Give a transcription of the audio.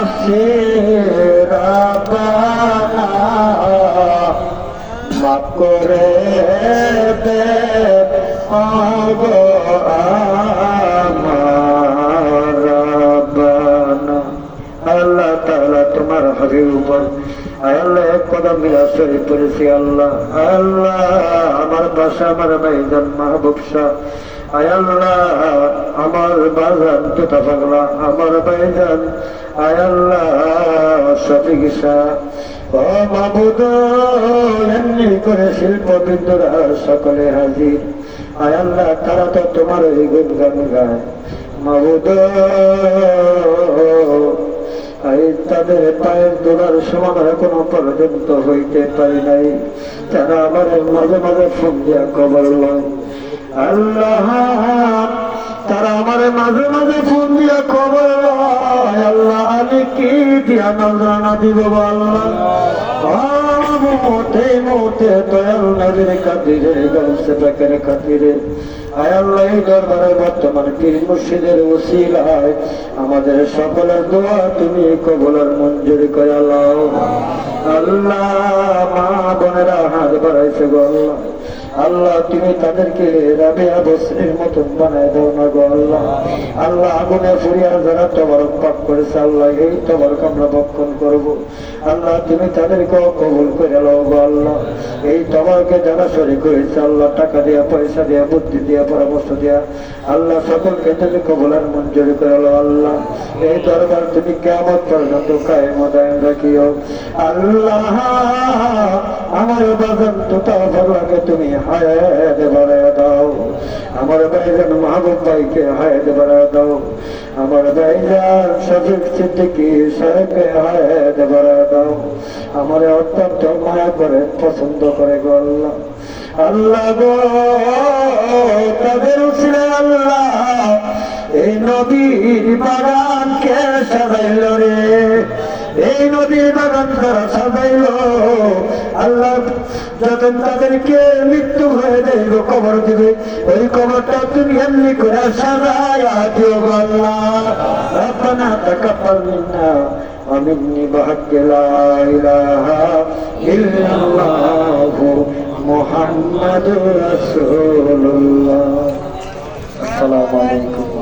নাফসি রাব্বানা মাফ করে দে আগো আমার রাব্বানা। আল্লাহ তাআলা তোমার হাবিব উপর আল্লাহ এক কদম মিলাদ শরীফ পড়েছি। আল্লাহ আল্লাহ আমার বাসা আমার ভাইজান মাহবুব শাহ, আয় আল্লাহ আমার বাজান তোতা পাগলা আমার ভাইজান, আয় আল্লাহ শফিক শাহ, ও মাহবুদ এমনি করে শিল্পবিন্দুরা সকলে হাজির। আয় আল্লাহ তারা তো তোমার এই গুণগান গায় মাহবুদ, তাদের পায়ের দোলার সমান এখনো পর্যন্ত হইতে পারি নাই, তারা আমার মাঝে মাঝে ফোন দিয়া খবর লয়। আল্লাহ তারা আমার মাঝে মাঝে ফোন দিয়া খবর লয়। আল্লাহ আমি কি দিয়া নজরানা দিব আল্লাহ, মোতে মোতে দয়াল নবীর খাতিরে গাউসে পাকের খাতিরে, আয় আল্লাহ এই দরবারে বর্তমান পীর মুর্শিদের ওসিলায় আমাদের সকলের দোয়া তুমি কবুল মঞ্জুর করে লাও। আল্লাহ মা বোনেরা হাত বাড়াইছে গো আল্লাহ, আল্লাহ তুমি তাদেরকে রাবেয়া বসরির মতন বানায় দাও না গো আল্লাহ। আল্লাহ আগুনে ফুরিয়া যারা তবরক পাক করেছে আল্লাহ এই তবরক আমরা ভক্ষণ করবো। আল্লাহ তুমি তাদেরকেও কবুল করে লাও গো আল্লাহ। এই তবরকে যারা শরীক হয়েছে আল্লাহ টাকা দিয়া পয়সা দিয়া বুদ্ধি দিয়া পরামর্শ দিয়া আল্লাহ সকলকে তুমি কবুলার মঞ্জুর করে লাও আল্লাহ। এই দরবার তুমি কিয়ামত পর্যন্ত কায়েম দায়েম রাখিও আল্লাহ। আমার বাজান তোতা পাগলাকে তুমি হায়াত বাড়ায় দাও, আমার ভাইজান মাহবুব ভাইকে হায়াত বাড়ায় দাও, আমার ভাইজান শফিক সিদ্দিকী সাহেবকে হায়াত বাড়ায় দাও। আমার অত্যন্ত মায়া করে পছন্দ করে গো আল্লাহ। আল্লাহ গো তাদের উচিলে আল্লাহ এই নবীর বাগান কে সাজাইল রে, এই নদীর বাগান তারা সাজাইল আল্লাহ। যখন তাদেরকে মৃত্যু হয়ে যাইব কবর দিবে ওই কবরটা তুমি এমনি করে সাজায়া দিও আল্লাহ। রব্বানা তাকাব্বাল মিন্না ওয়া মিন্নি বিহাক্কি লা ইলাহা ইল্লাল্লাহু মুহাম্মাদুর রাসূলুল্লাহ। আসসালামু আলাইকুম।